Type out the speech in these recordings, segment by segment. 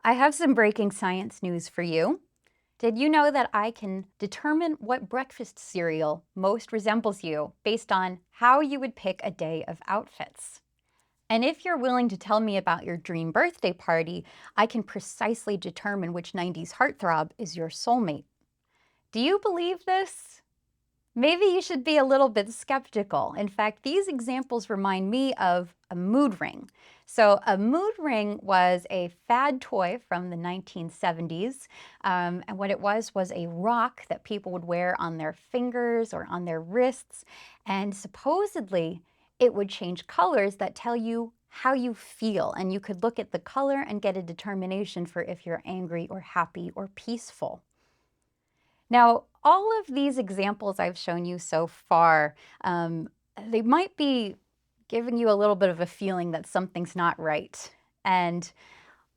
I have some breaking science news for you. Did you know that I can determine what breakfast cereal most resembles you based on how you would pick a day of outfits? And if you're willing to tell me about your dream birthday party, I can precisely determine which 90s heartthrob is your soulmate. Do you believe this? Maybe you should be a little bit skeptical. In fact, these examples remind me of a mood ring. So a mood ring was a fad toy from the 1970s. And what it was a rock that people would wear on their fingers or on their wrists. And supposedly, it would change colors that tell you how you feel. And you could look at the color and get a determination for if you're angry or happy or peaceful. Now, all of these examples I've shown you so far, they might be giving you a little bit of a feeling that something's not right. And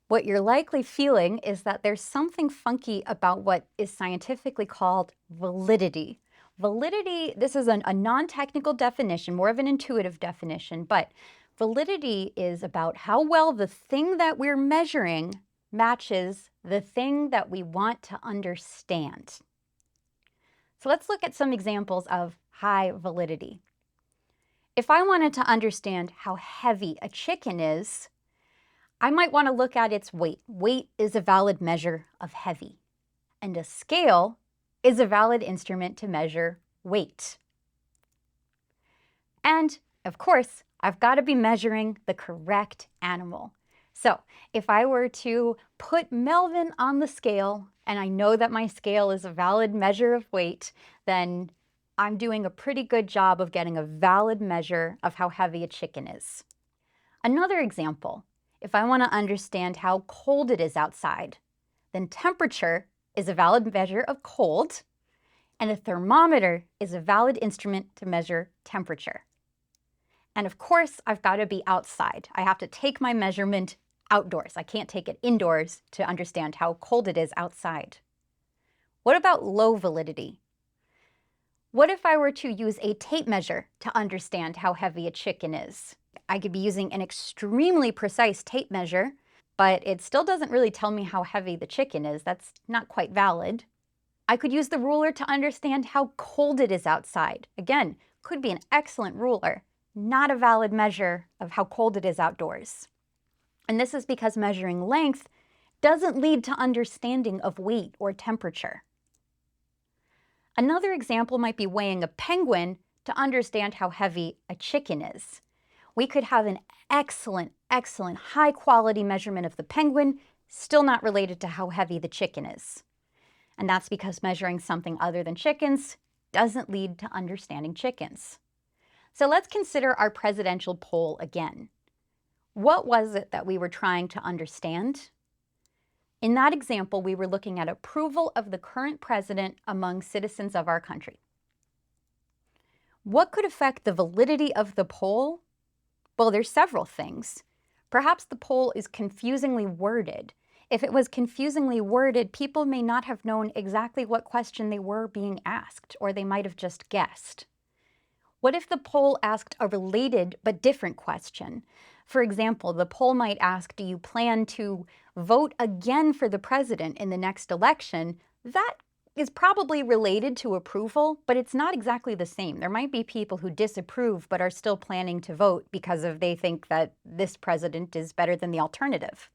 what you're likely feeling is that there's something funky about what is scientifically called validity. Validity, this is a non-technical definition, more of an intuitive definition, but validity is about how well the thing that we're measuring matches the thing that we want to understand. So let's look at some examples of high validity. If I wanted to understand how heavy a chicken is, I might want to look at its weight. Weight is a valid measure of heavy, and a scale is a valid instrument to measure weight. And of course, I've got to be measuring the correct animal. So if I were to put Melvin on the scale, and I know that my scale is a valid measure of weight, then I'm doing a pretty good job of getting a valid measure of how heavy a chicken is. Another example, if I want to understand how cold it is outside, then temperature is a valid measure of cold, and a thermometer is a valid instrument to measure temperature. And of course, I've got to be outside. I have to take my measurement outdoors. I can't take it indoors to understand how cold it is outside. What about low validity? What if I were to use a tape measure to understand how heavy a chicken is? I could be using an extremely precise tape measure, but it still doesn't really tell me how heavy the chicken is. That's not quite valid. I could use the ruler to understand how cold it is outside. Again, could be an excellent ruler, not a valid measure of how cold it is outdoors. And this is because measuring length doesn't lead to understanding of weight or temperature. Another example might be weighing a penguin to understand how heavy a chicken is. We could have an excellent, high-quality measurement of the penguin, still not related to how heavy the chicken is. And that's because measuring something other than chickens doesn't lead to understanding chickens. So let's consider our presidential poll again. What was it that we were trying to understand? In that example, we were looking at approval of the current president among citizens of our country. What could affect the validity of the poll? Well, there's several things. Perhaps the poll is confusingly worded. If it was confusingly worded, people may not have known exactly what question they were being asked, or they might have just guessed. What if the poll asked a related but different question? For example, the poll might ask, do you plan to vote again for the president in the next election? That is probably related to approval, but it's not exactly the same. There might be people who disapprove but are still planning to vote because they think that this president is better than the alternative.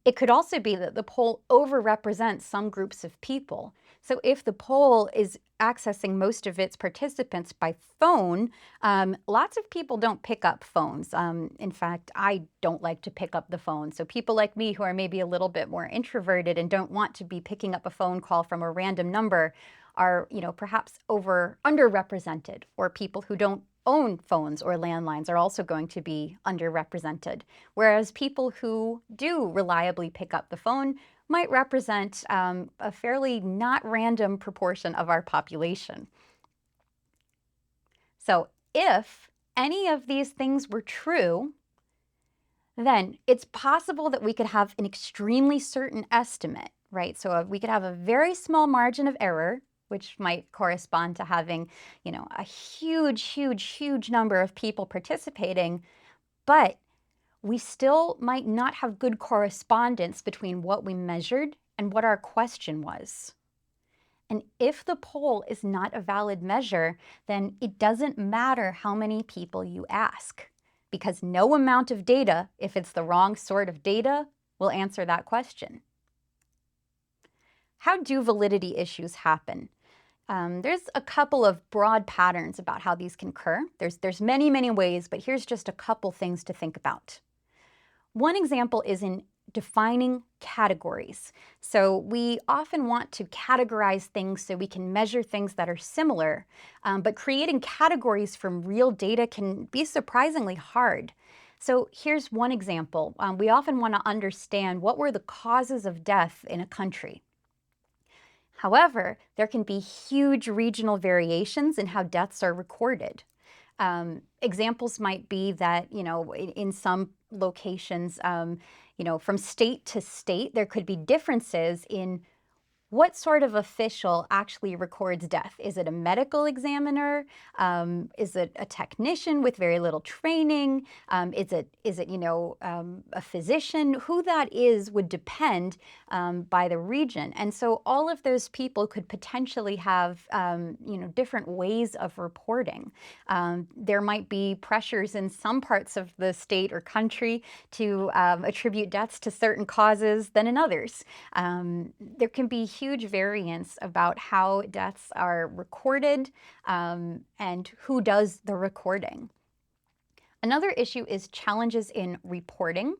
It could also be that the poll overrepresents some groups of people. So if the poll is accessing most of its participants by phone, lots of people don't pick up phones. In fact, I don't like to pick up the phone. So people like me who are maybe a little bit more introverted and don't want to be picking up a phone call from a random number are, perhaps underrepresented, or people who don't own phones or landlines are also going to be underrepresented, whereas people who do reliably pick up the phone might represent a fairly not random proportion of our population. So if any of these things were true, then it's possible that we could have an extremely certain estimate, right? So we could have a very small margin of error, which might correspond to having, a huge number of people participating. But we still might not have good correspondence between what we measured and what our question was. And if the poll is not a valid measure, then it doesn't matter how many people you ask, because no amount of data, if it's the wrong sort of data, will answer that question. How do validity issues happen? There's a couple of broad patterns about how these can occur. There's many, many ways, but here's just a couple things to think about. One example is in defining categories. So we often want to categorize things so we can measure things that are similar, but creating categories from real data can be surprisingly hard. So here's one example. We often want to understand what were the causes of death in a country. However, there can be huge regional variations in how deaths are recorded. Examples might be that, in some locations, from state to state, there could be differences in what sort of official actually records death. Is it a medical examiner? Is it a technician with very little training? Is it a physician? Who that is would depend by the region. And so all of those people could potentially have different ways of reporting. There might be pressures in some parts of the state or country to attribute deaths to certain causes than in others. There can be huge variance about how deaths are recorded and who does the recording. Another issue is challenges in reporting.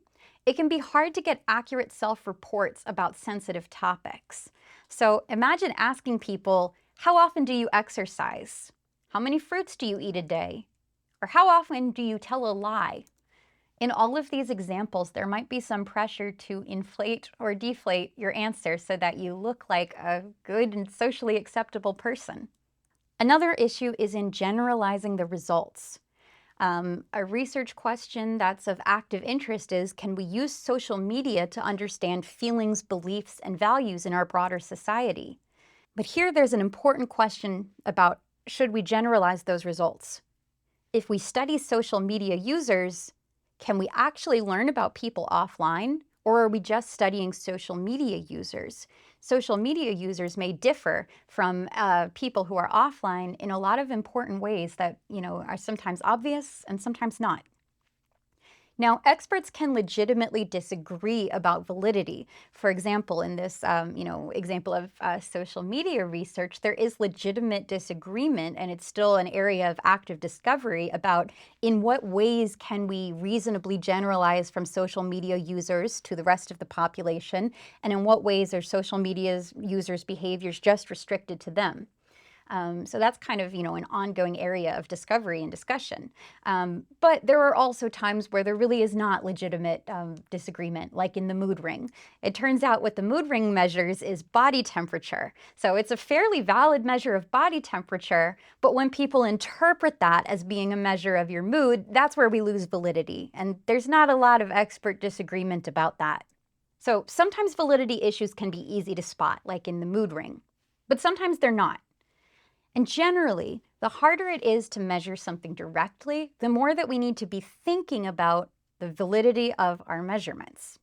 It can be hard to get accurate self-reports about sensitive topics. So imagine asking people, how often do you exercise? How many fruits do you eat a day? Or how often do you tell a lie? In all of these examples, there might be some pressure to inflate or deflate your answer so that you look like a good and socially acceptable person. Another issue is in generalizing the results. A research question that's of active interest is, can we use social media to understand feelings, beliefs, and values in our broader society? But here there's an important question about, should we generalize those results? If we study social media users, can we actually learn about people offline, or are we just studying social media users? Social media users may differ from people who are offline in a lot of important ways that, are sometimes obvious and sometimes not. Now, experts can legitimately disagree about validity. For example, in this example of social media research, there is legitimate disagreement, and it's still an area of active discovery about in what ways can we reasonably generalize from social media users to the rest of the population, and in what ways are social media users' behaviors just restricted to them. So that's kind of, an ongoing area of discovery and discussion. But there are also times where there really is not legitimate disagreement, like in the mood ring. It turns out what the mood ring measures is body temperature. So it's a fairly valid measure of body temperature, but when people interpret that as being a measure of your mood, that's where we lose validity. And there's not a lot of expert disagreement about that. So sometimes validity issues can be easy to spot, like in the mood ring, but sometimes they're not. And generally, the harder it is to measure something directly, the more that we need to be thinking about the validity of our measurements.